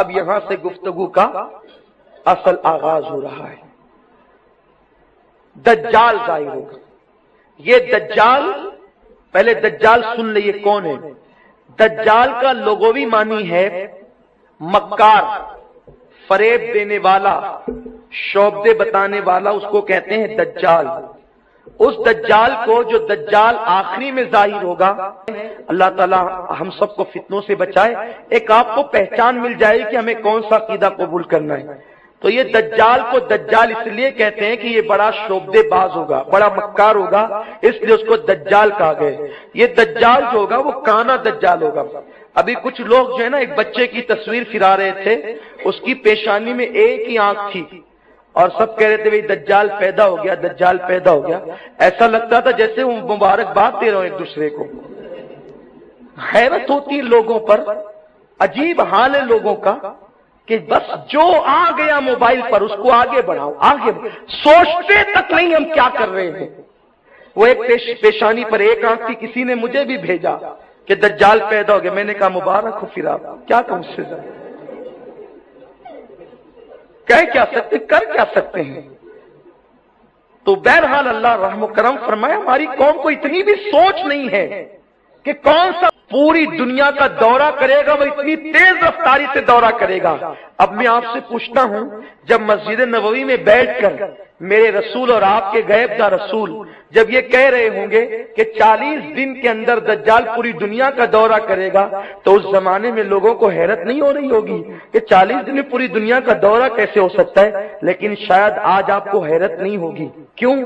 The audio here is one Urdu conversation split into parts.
اب یہاں سے گفتگو کا اصل آغاز ہو رہا ہے. دجال ظاہر ہوگا. یہ دجال، پہلے دجال سن لئے کون ہے. دجال کا لغوی معنی ہے مکار، فریب دینے والا، شعبدے بتانے والا، اس کو کہتے ہیں دجال. اس دجال کو، جو دجال آخری میں ظاہر ہوگا، اللہ تعالی ہم سب کو فتنوں سے بچائے. ایک آپ کو پہچان مل جائے کہ ہمیں کون سا عقیدہ قبول کرنا ہے. تو یہ دجال کو دجال اس لیے کہتے ہیں کہ یہ بڑا شعبدے باز ہوگا، بڑا مکار ہوگا، اس لیے اس کو دجال کہا گیا. یہ دجال جو ہوگا وہ کانا دجال ہوگا. ابھی کچھ لوگ جو ہے نا ایک بچے کی تصویر پھرا رہے تھے، اس کی پیشانی میں ایک ہی آنکھ تھی اور سب کہہ رہے تھے بھئی دجال پیدا ہو گیا، دجال پیدا ہو گیا. ایسا لگتا تھا جیسے وہ مبارکباد دے رہے ہوں ایک دوسرے کو. حیرت ہوتی ہے لوگوں پر، عجیب حال ہے لوگوں کا کہ بس جو آ گیا موبائل پر اس کو آگے بڑھاؤ، آگے بڑھاؤ. سوچتے تک نہیں ہم کیا کر رہے ہیں. وہ ایک پیشانی پر ایک آنکھ تھی، کسی نے مجھے بھی بھیجا کہ دجال پیدا ہو گیا. میں نے کہا مبارک ہو پھر آپ، کیا کہوں اس سے زیادہ کہہ کیا سکتے، کر کیا سکتے ہیں. تو بہرحال اللہ رحم و کرم فرمائے. ہماری قوم کو اتنی بھی سوچ نہیں ہے کہ کون سا پوری دنیا کا دورہ کرے گا، وہ اتنی تیز رفتاری سے دورہ کرے گا. اب میں آپ سے پوچھتا ہوں، جب مسجد نبوی میں بیٹھ کر میرے رسول اور آپ کے غیب کا رسول جب یہ کہہ رہے ہوں گے کہ 40 دن کے اندر دجال پوری دنیا کا دورہ کرے گا، تو اس زمانے میں لوگوں کو حیرت نہیں ہو رہی ہوگی کہ 40 دن میں پوری دنیا کا دورہ کیسے ہو سکتا ہے. لیکن شاید آج آپ کو حیرت نہیں ہوگی. کیوں؟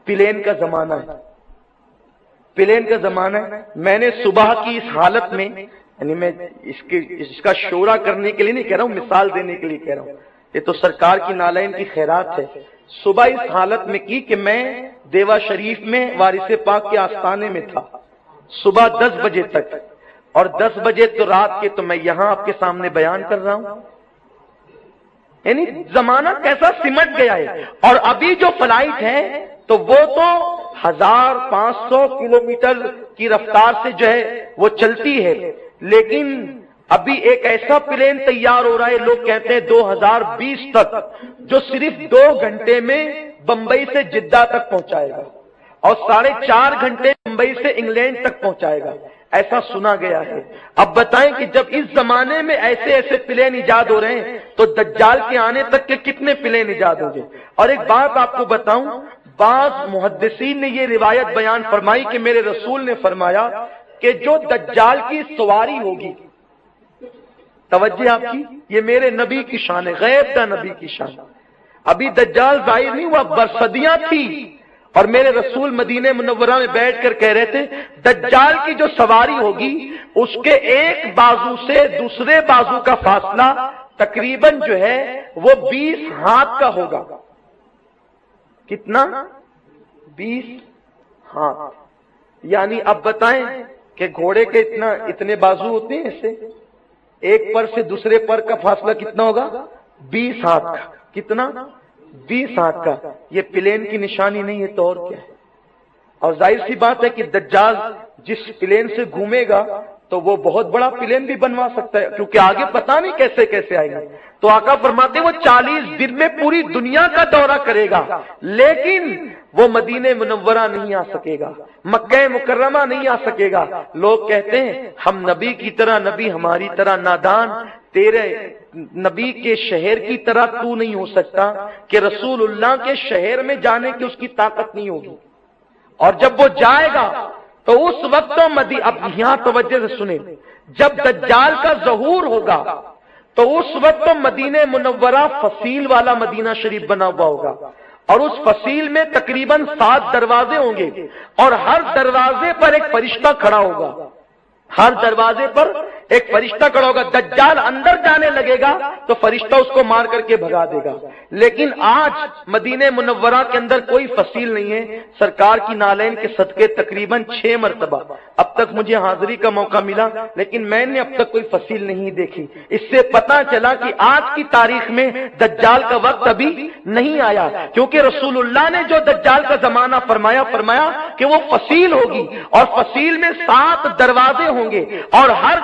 پلین کا زمانہ ہے، پلین کا زمانہ ہے. میں نے صبح کی اس حالت میں، یعنی میں اس کا شورا کرنے کے لیے نہیں کہہ رہا ہوں، مثال دینے کے لیے کہہ رہا ہوں. یہ تو سرکار کی نالین کی خیرات ہے. صبح اس حالت میں کی کہ میں دیوا شریف میں وارث پاک کے آستانے میں تھا صبح 10 بجے تک، اور 10 بجے تو رات کے تو میں یہاں آپ کے سامنے بیان کر رہا ہوں. یعنی زمانہ کیسا سمٹ گیا ہے. اور ابھی جو فلائٹ ہے تو وہ تو 1500 کلومیٹر کی رفتار سے جو ہے وہ چلتی ہے. لیکن ابھی ایک ایسا پلین تیار ہو رہا ہے، لوگ کہتے ہیں 2020 تک، جو صرف 2 گھنٹے میں بمبئی سے جدہ تک پہنچائے گا اور 4.5 گھنٹے بمبئی سے انگلینڈ تک پہنچائے گا. ایسا سنا گیا ہے. اب بتائیں کہ جب اس زمانے میں ایسے ایسے پلین ایجاد ہو رہے ہیں تو دجال کے آنے تک کے کتنے پلین ایجاد ہوں گے. اور ایک بات آپ کو بتاؤں، بعض محدثین نے یہ روایت بیان فرمائی کہ میرے رسول نے فرمایا کہ جو دجال کی سواری ہوگی، توجہ آپ کی، یہ میرے نبی کی شان ہے، غیب کا نبی کی شان. ابھی دجال ظاہر نہیں ہوا، برصدیاں تھی، اور میرے رسول مدینہ منورہ میں بیٹھ کر کہہ رہے تھے دجال کی جو سواری ہوگی اس کے ایک بازو سے دوسرے بازو کا فاصلہ تقریباً جو ہے وہ 20 ہاتھ کا ہوگا. کتنا؟ 20 ہاتھ. یعنی اب بتائیں کہ گھوڑے کے اتنے بازو ہوتے ہیں، اس سے ایک پر سے دوسرے پر کا فاصلہ کتنا ہوگا؟ 20 ہاتھ کا. کتنا؟ 20 ہاتھ کا. یہ پلین کی نشانی نہیں ہے تو اور کیا ہے. اور ظاہر سی بات ہے کہ دجال جس پلین سے گھومے گا تو وہ بہت بڑا پلین بھی بنوا سکتا ہے، کیونکہ آگے پتہ نہیں کیسے کیسے آئے گا. تو آقا فرماتے وہ 40 دن میں پوری دنیا کا دورہ کرے گا، لیکن وہ مدینہ منورہ نہیں آ سکے گا، مکہ مکرمہ نہیں آ سکے گا. لوگ کہتے ہیں ہم نبی کی طرح، نبی ہماری طرح نادان، تیرے نبی کے شہر کی طرح تو نہیں ہو سکتا کہ رسول اللہ کے شہر میں جانے کی اس کی طاقت نہیں ہوگی. اور جب وہ جائے گا تو اس وقت تو اب یہاں توجہ سے سنیں، جب دجال کا ظہور ہوگا تو اس وقت تو مدینہ منورہ فصیل والا مدینہ شریف بنا ہوا ہوگا، اور اس فصیل میں تقریباً 7 دروازے ہوں گے، اور ہر دروازے پر ایک فرشتہ کھڑا ہوگا. ہر دروازے پر ایک فرشتہ کھڑا ہوگا. دجال اندر جانے لگے گا تو فرشتہ اس کو مار کر کے بھگا دے گا. لیکن آج مدینہ منورہ کے اندر کوئی فصیل نہیں ہے. سرکار کی نالین کے صدقے تقریباً 6 مرتبہ اب تک مجھے حاضری کا موقع ملا، لیکن میں نے اب تک کوئی فصیل نہیں دیکھی. اس سے پتا چلا کہ آج کی تاریخ میں دجال کا وقت ابھی نہیں آیا، کیونکہ رسول اللہ نے جو دجال کا زمانہ فرمایا کہ وہ فصیل ہوگی، اور فصیل میں 7 دروازے ہوں گے، اور ہر